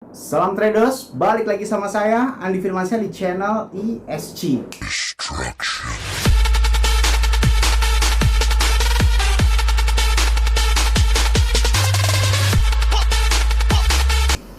Salam traders, balik lagi sama saya Andi Firmansyah di channel ESG.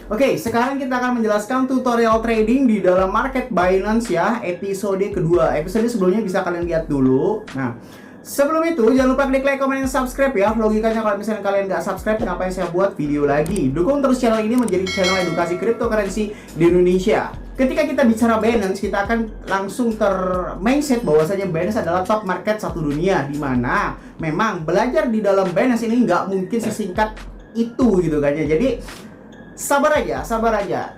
Oke, sekarang kita akan menjelaskan tutorial trading di dalam market Binance ya, episode kedua. Episode sebelumnya bisa kalian lihat dulu. Nah, sebelum itu jangan lupa klik like, komen, dan subscribe ya. Logikanya kalau misalnya kalian nggak subscribe, ngapain saya buat video lagi? Dukung terus channel ini menjadi channel edukasi cryptocurrency di Indonesia. Ketika kita bicara Binance, kita akan langsung mindset bahwasanya Binance adalah top market satu dunia, di mana memang belajar di dalam Binance ini nggak mungkin sesingkat itu gitu kan ya. Jadi sabar aja.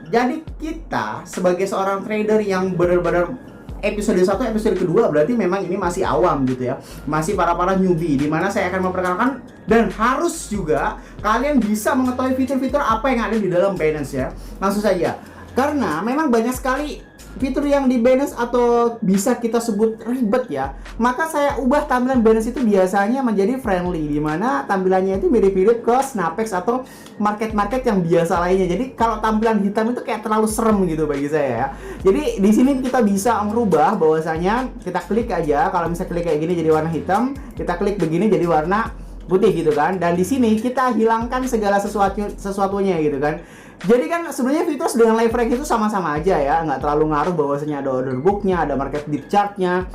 Jadi kita sebagai seorang trader yang benar-benar episode 1, episode kedua berarti memang ini masih awam gitu ya. Masih para newbie, di mana saya akan memperkenalkan dan harus juga kalian bisa mengetahui fitur-fitur apa yang ada di dalam Binance ya. Langsung saja. Karena memang banyak sekali fitur yang di Binance atau bisa kita sebut ribet ya, maka saya ubah tampilan Binance itu biasanya menjadi friendly, di mana tampilannya itu mirip-mirip ke Snapex atau market-market yang biasa lainnya. Jadi kalau tampilan hitam itu kayak terlalu serem gitu bagi saya ya. Jadi di sini kita bisa merubah bahwasanya kita klik aja, kalau misalnya klik kayak gini jadi warna hitam, kita klik begini jadi warna putih gitu kan. Dan di sini kita hilangkan segala sesuatunya gitu kan. Jadi kan sebenarnya fitur dengan leverage itu sama-sama aja ya, nggak terlalu ngaruh bahwasanya ada order booknya, ada market dip chartnya.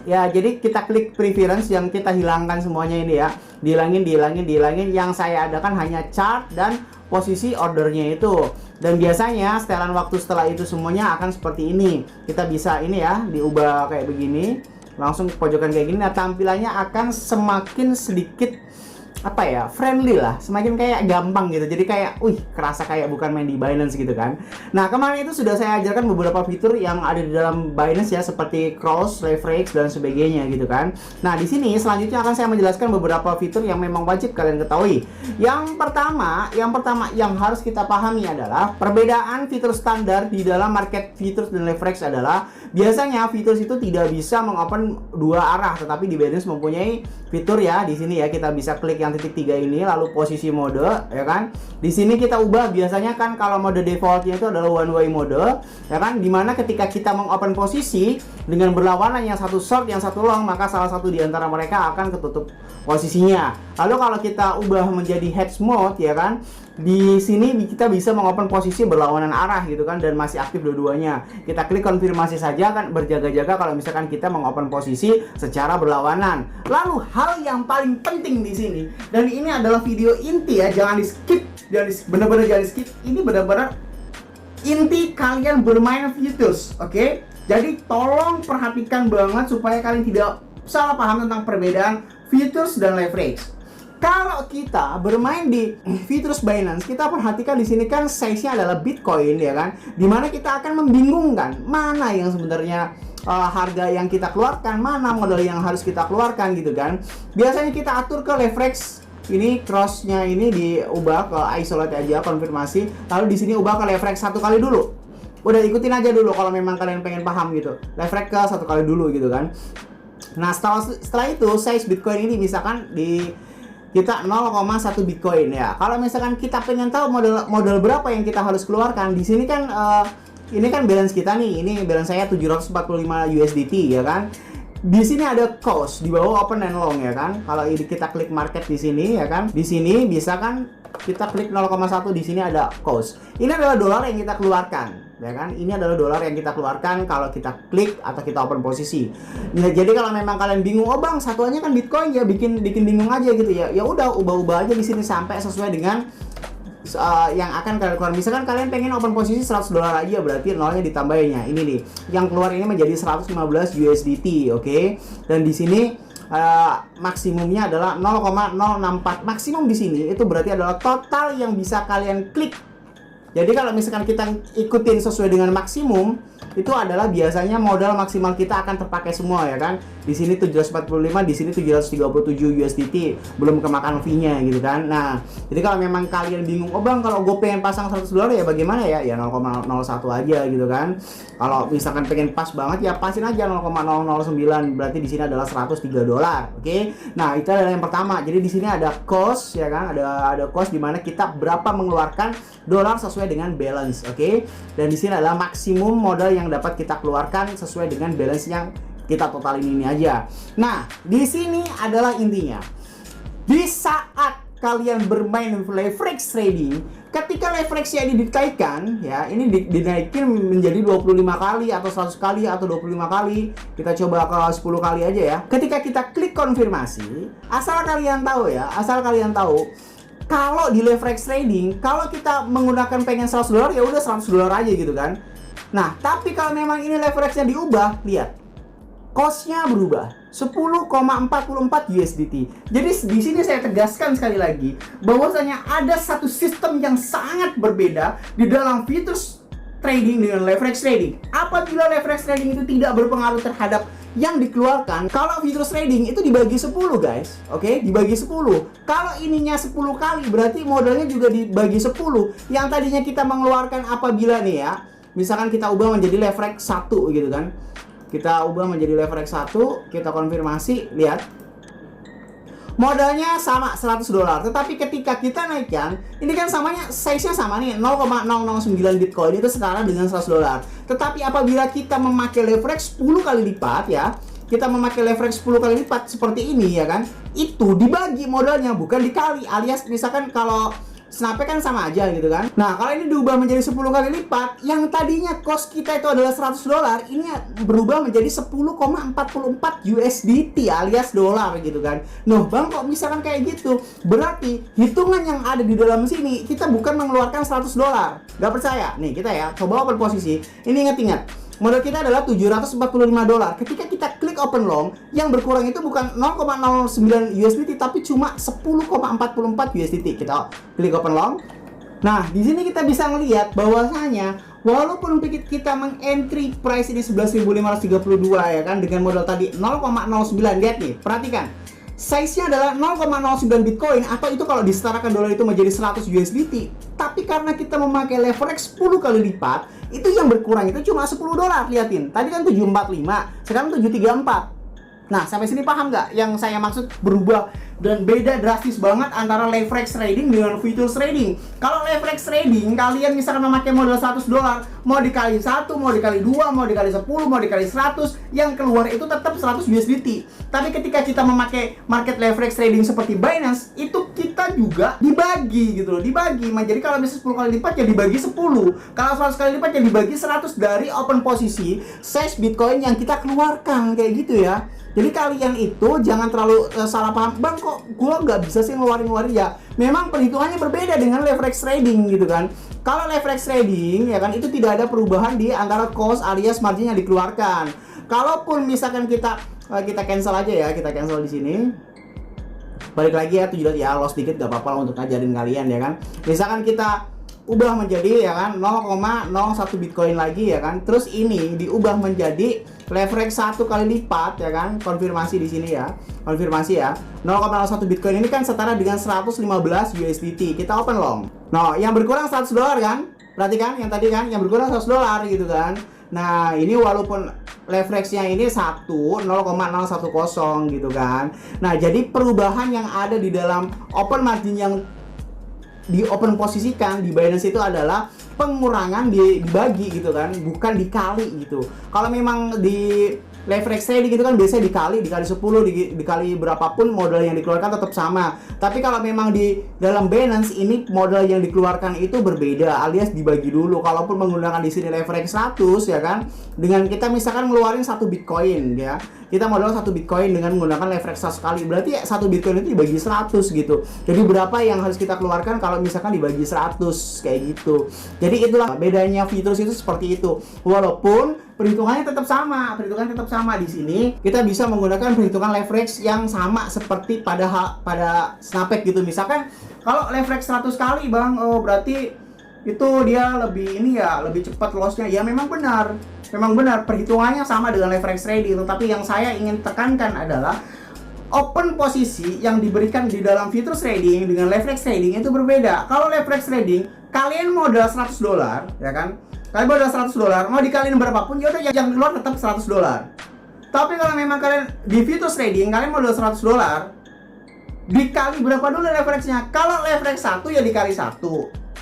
Ya, jadi kita klik preference yang kita hilangkan semuanya ini ya, dihilangin. Yang saya adakan hanya chart dan posisi ordernya itu. Dan biasanya setelan waktu setelah itu semuanya akan seperti ini. Kita bisa ini ya, diubah kayak begini, langsung ke pojokan kayak gini. Nah, tampilannya akan semakin sedikit apa ya, friendly lah, semakin kayak gampang gitu. Jadi kayak, kerasa kayak bukan main di Binance gitu kan. Nah, kemarin itu sudah saya ajarkan beberapa fitur yang ada di dalam Binance ya, seperti cross, leverage, dan sebagainya gitu kan. Nah, di sini selanjutnya akan saya menjelaskan beberapa fitur yang memang wajib kalian ketahui. Yang pertama yang harus kita pahami adalah perbedaan fitur standar di dalam market fitur dan leverage adalah biasanya fitur itu tidak bisa mengopen dua arah, tetapi di Binance mempunyai fitur ya. Di sini ya kita bisa klik yang titik 3 ini, lalu posisi mode ya kan. Di sini kita ubah, biasanya kan kalau mode defaultnya itu adalah one way mode ya kan, dimana ketika kita mengopen posisi dengan berlawanan, yang satu short yang satu long, maka salah satu di antara mereka akan ketutup posisinya. Lalu kalau kita ubah menjadi hedge mode ya kan, di sini kita bisa mengopen posisi berlawanan arah gitu kan, dan masih aktif dua-duanya. Kita klik konfirmasi saja kan, berjaga-jaga kalau misalkan kita mengopen posisi secara berlawanan. Lalu hal yang paling penting di sini, dan ini adalah video inti ya, jangan di skip, bener-bener jangan di skip. Ini benar-benar inti kalian bermain futures, oke? Jadi tolong perhatikan banget supaya kalian tidak salah paham tentang perbedaan futures dan leverage. Kalau kita bermain di futures Binance, kita perhatikan di sini kan size-nya adalah Bitcoin ya kan, dimana kita akan membingungkan mana yang sebenarnya harga yang kita keluarkan, mana modal yang harus kita keluarkan gitu kan. Biasanya kita atur ke leverage, ini cross-nya ini diubah ke isolate aja, konfirmasi, lalu di sini ubah ke leverage 1 kali dulu. Udah ikutin aja dulu kalau memang kalian pengen paham gitu. Leverage ke 1 kali dulu gitu kan. Nah, setelah itu size Bitcoin ini misalkan kita 0,1 Bitcoin ya. Kalau misalkan kita pengen tahu modal berapa yang kita harus keluarkan, di sini kan ini kan balance kita nih. Ini balance saya 745 USDT ya kan. Di sini ada cost di bawah open and long ya kan. Kalau ini kita klik market di sini ya kan. Di sini bisa kan kita klik 0,1, di sini ada cost. Ini adalah dolar yang kita keluarkan. Ya kan, ini adalah dolar yang kita keluarkan kalau kita klik atau kita open posisi. Nah, jadi kalau memang kalian bingung, oh bang satuannya kan Bitcoin ya, bikin bingung aja gitu ya. Ya udah, ubah aja di sini sampai sesuai dengan yang akan kalian keluar. Misalkan kalian pengen open posisi 100 dolar aja, berarti nolnya ditambahinnya. Ini nih, yang keluar ini menjadi 115 USDT, oke? Dan di sini maksimumnya adalah 0,064. Maksimum di sini itu berarti adalah total yang bisa kalian klik. Jadi kalau misalkan kita ikutin sesuai dengan maksimum, itu adalah biasanya modal maksimal kita akan terpakai semua ya kan. Di sini 745, di sini 737 USDT, belum kemakan fee-nya gitu kan. Nah, jadi kalau memang kalian bingung, oh bang kalau gue pengen pasang $100 ya bagaimana ya? Ya 0,01 aja gitu kan. Kalau misalkan pengen pas banget ya pasin aja 0,009, berarti di sini adalah $103. Oke. Nah, itu adalah yang pertama. Jadi di sini ada cost ya kan, ada cost di mana kita berapa mengeluarkan dolar sesuai dengan balance, oke? Dan di sini adalah maksimum modal yang dapat kita keluarkan sesuai dengan balance yang kita totalin ini aja. Nah, di sini adalah intinya. Di saat kalian bermain leverage trading, ketika leverage-nya ini dikaitkan ya, ini dinaikin menjadi 25 kali atau 100 kali atau 25 kali. Kita coba ke 10 kali aja ya. Ketika kita klik konfirmasi, asal kalian tahu kalau di leverage trading, kalau kita menggunakan pengen $100 ya udah $100 aja gitu kan. Nah, tapi kalau memang ini leverage-nya diubah, lihat. Cost-nya berubah 10,44 USDT. Jadi di sini saya tegaskan sekali lagi bahwasanya ada satu sistem yang sangat berbeda di dalam futures trading dengan leverage trading. Apabila leverage trading itu tidak berpengaruh terhadap yang dikeluarkan, kalau futures trading itu dibagi 10 guys, oke? Dibagi 10. Kalau ininya 10 kali berarti modalnya juga dibagi 10. Yang tadinya kita mengeluarkan apabila nih ya, misalkan kita ubah menjadi leverage 1 gitu kan. Kita ubah menjadi leverage 1, kita konfirmasi, lihat. Modalnya sama $100, tetapi ketika kita naikkan, ini kan samanya size-nya sama nih, 0,009 Bitcoin itu setara dengan $100. Tetapi apabila kita memakai leverage 10 kali lipat ya, kita memakai leverage 10 kali lipat seperti ini ya kan, itu dibagi modalnya bukan dikali, alias misalkan kalau Snapback kan sama aja gitu kan. Nah, kalau ini diubah menjadi 10 kali lipat, yang tadinya cost kita itu adalah $100, ini berubah menjadi 10,44 USDT alias dolar gitu kan. Nah, bang kok misalkan kayak gitu? Berarti hitungan yang ada di dalam sini kita bukan mengeluarkan $100. Gak percaya? Nih kita ya, coba open posisi. Ini ingat-ingat. Modal kita adalah $745. Ketika kita klik open long, yang berkurang itu bukan 0,09 USDT tapi cuma 10,44 USDT. Kita klik open long. Nah, di sini kita bisa melihat bahwasanya walaupun kita meng-entry price ini 11.532 ya kan dengan modal tadi 0,09. Lihat nih, perhatikan. Size-nya adalah 0,09 Bitcoin atau itu kalau disetarakan dolar itu menjadi 100 USDT. Tapi karena kita memakai leverage 10 kali lipat, itu yang berkurang itu cuma $10. Liatin, tadi kan 745, sekarang 734. Nah, sampai sini paham nggak yang saya maksud berubah dan beda drastis banget antara leverage trading dengan futures trading. Kalau leverage trading, kalian misalkan memakai modal $100, mau dikali 1, mau dikali 2, mau dikali 10, mau dikali 100, yang keluar itu tetap 100 USDT. Tapi ketika kita memakai market leverage trading seperti Binance, itu kita juga dibagi gitu loh, dibagi. Jadi kalau bisa 10 kali lipat ya dibagi 10. Kalau 100 kali lipat ya dibagi 100 dari open posisi size Bitcoin yang kita keluarkan kayak gitu ya. Jadi kalian itu jangan terlalu salah paham, bang kok gue nggak bisa sih ngeluarin ya. Memang perhitungannya berbeda dengan leverage trading gitu kan. Kalau leverage trading ya kan itu tidak ada perubahan di antara cost alias margin yang dikeluarkan. Kalaupun misalkan kita cancel aja ya, kita cancel di sini. Balik lagi ya, ya loss dikit gak apa-apa untuk ngajarin kalian ya kan. Misalkan kita ubah menjadi ya kan 0,01 Bitcoin lagi ya kan. Terus ini diubah menjadi leverage 1 kali lipat ya kan. Konfirmasi di sini ya. Konfirmasi ya. 0,01 Bitcoin ini kan setara dengan 115 USDT. Kita open long. Nah, yang berkurang $100 kan? Perhatikan yang tadi kan yang berkurang $100 gitu kan. Nah, ini walaupun leverage-nya ini 0,010 gitu kan. Nah, jadi perubahan yang ada di dalam open margin yang di open posisikan di Binance itu adalah pengurangan dibagi gitu kan, bukan dikali gitu. Kalau memang di leverage trading itu kan biasanya dikali 10, dikali berapapun modal yang dikeluarkan tetap sama. Tapi kalau memang di dalam Binance ini modal yang dikeluarkan itu berbeda, alias dibagi dulu. Kalaupun menggunakan di sini leverage 100 ya kan, dengan kita misalkan ngeluarin 1 Bitcoin ya. Kita modal 1 Bitcoin dengan menggunakan leverage 100 kali. Berarti 1 Bitcoin itu dibagi 100 gitu. Jadi berapa yang harus kita keluarkan kalau misalkan dibagi 100 kayak gitu. Jadi itulah bedanya futures itu seperti itu. Walaupun perhitungannya tetap sama, di sini kita bisa menggunakan perhitungan leverage yang sama seperti pada Snapback gitu. Misalkan kalau leverage 100 kali bang, oh berarti itu dia lebih ini ya, lebih cepat lossnya. Ya memang benar perhitungannya sama dengan leverage trading, tetapi yang saya ingin tekankan adalah open posisi yang diberikan di dalam futures trading dengan leverage trading itu berbeda. Kalau leverage trading, kalian modal $100, ya kan? Kalian modal $100, mau dikaliin berapapun, ya udah yang keluar tetap $100. Tapi kalau memang kalian di futures trading, kalian modal $100, dikali berapa dulu leverage-nya? Kalau leverage 1 ya dikali 1.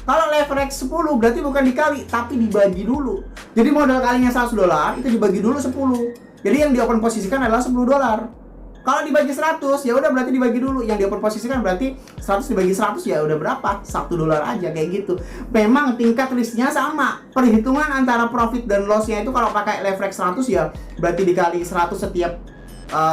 Kalau leverage 10 berarti bukan dikali, tapi dibagi dulu. Jadi modal kalinya $100, itu dibagi dulu 10. Jadi yang di open posisikan adalah $10. Kalau dibagi 100, ya udah berarti dibagi dulu. Yang di open posisikan berarti 100 dibagi 100 ya udah berapa? $1 aja, kayak gitu. Memang tingkat risknya sama. Perhitungan antara profit dan loss-nya itu kalau pakai leverage 100 ya berarti dikali 100 setiap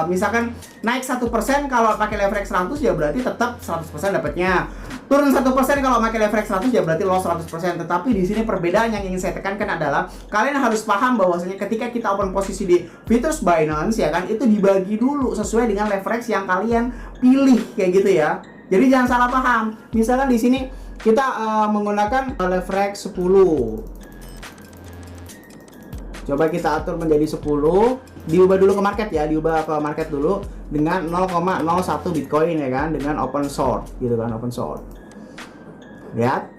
misalkan naik 1%, kalau pakai leverage 100 ya berarti tetap 100% dapatnya. Turun 1% kalau pakai leverage 100 ya berarti loss 100%. Tetapi di sini perbedaan yang ingin saya tekankan adalah kalian harus paham bahwasanya ketika kita open posisi di futures Binance, ya kan, itu dibagi dulu sesuai dengan leverage yang kalian pilih, kayak gitu ya. Jadi jangan salah paham. Misalkan di sini kita menggunakan leverage 10. Coba kita atur menjadi 10, diubah dulu ke market ya, diubah ke market dulu dengan 0,01 Bitcoin, ya kan, dengan open short gitu kan, open short. Lihat.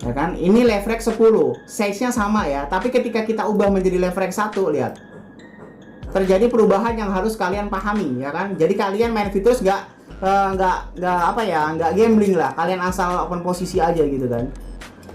Ya kan? Ini leverage 10, size-nya sama ya, tapi ketika kita ubah menjadi leverage 1, lihat. Terjadi perubahan yang harus kalian pahami, ya kan? Jadi kalian main futures nggak gambling lah, kalian asal open posisi aja gitu kan.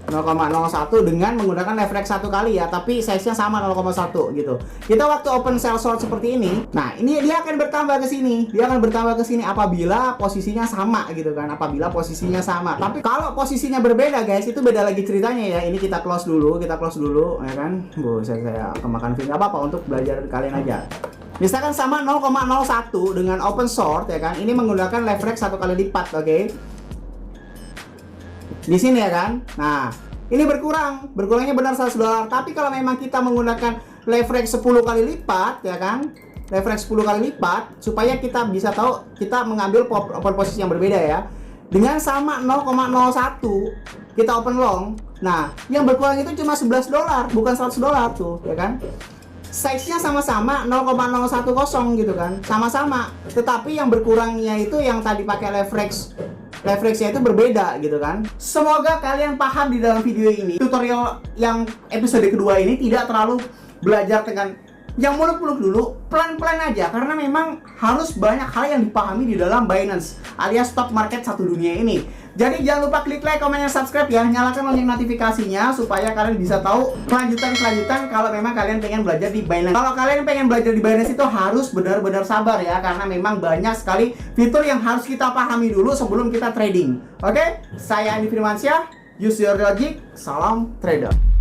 0,01 dengan menggunakan leverage 1 kali ya, tapi size-nya sama 0,1 gitu. Kita waktu open sell short seperti ini, nah ini dia akan bertambah ke sini. Dia akan bertambah ke sini apabila posisinya sama gitu kan, apabila posisinya sama. Tapi kalau posisinya berbeda guys, itu beda lagi ceritanya ya. Ini kita close dulu ya kan. Saya kemakan film apa untuk belajar kalian aja. Misalkan sama 0,01 dengan open short, ya kan. Ini menggunakan leverage 1 kali lipat, oke. Di sini ya kan. Nah, ini berkurangnya benar $100. Tapi kalau memang kita menggunakan leverage 10 kali lipat, ya kan, leverage 10 kali lipat, supaya kita bisa tahu kita mengambil open posisi yang berbeda ya. Dengan sama 0,01 kita open long. Nah, yang berkurang itu cuma $11, bukan $100 tuh, ya kan. Size-nya sama-sama 0,010 gitu kan, sama-sama. Tetapi yang berkurangnya itu yang tadi pakai leverage-nya itu berbeda gitu kan. Semoga kalian paham di dalam video ini. Tutorial yang episode kedua ini tidak terlalu belajar dengan yang muluk-muluk dulu, pelan-pelan aja, karena memang harus banyak hal yang dipahami di dalam Binance alias stock market satu dunia ini. Jadi jangan lupa klik like, komen, dan subscribe ya. Nyalakan lonceng notifikasinya supaya kalian bisa tahu kelanjutan kalau memang kalian pengen belajar di Binance. Kalau kalian pengen belajar di Binance itu harus benar-benar sabar ya, karena memang banyak sekali fitur yang harus kita pahami dulu sebelum kita trading. Oke? Saya Andi Firmansyah, use your logic, salam trader.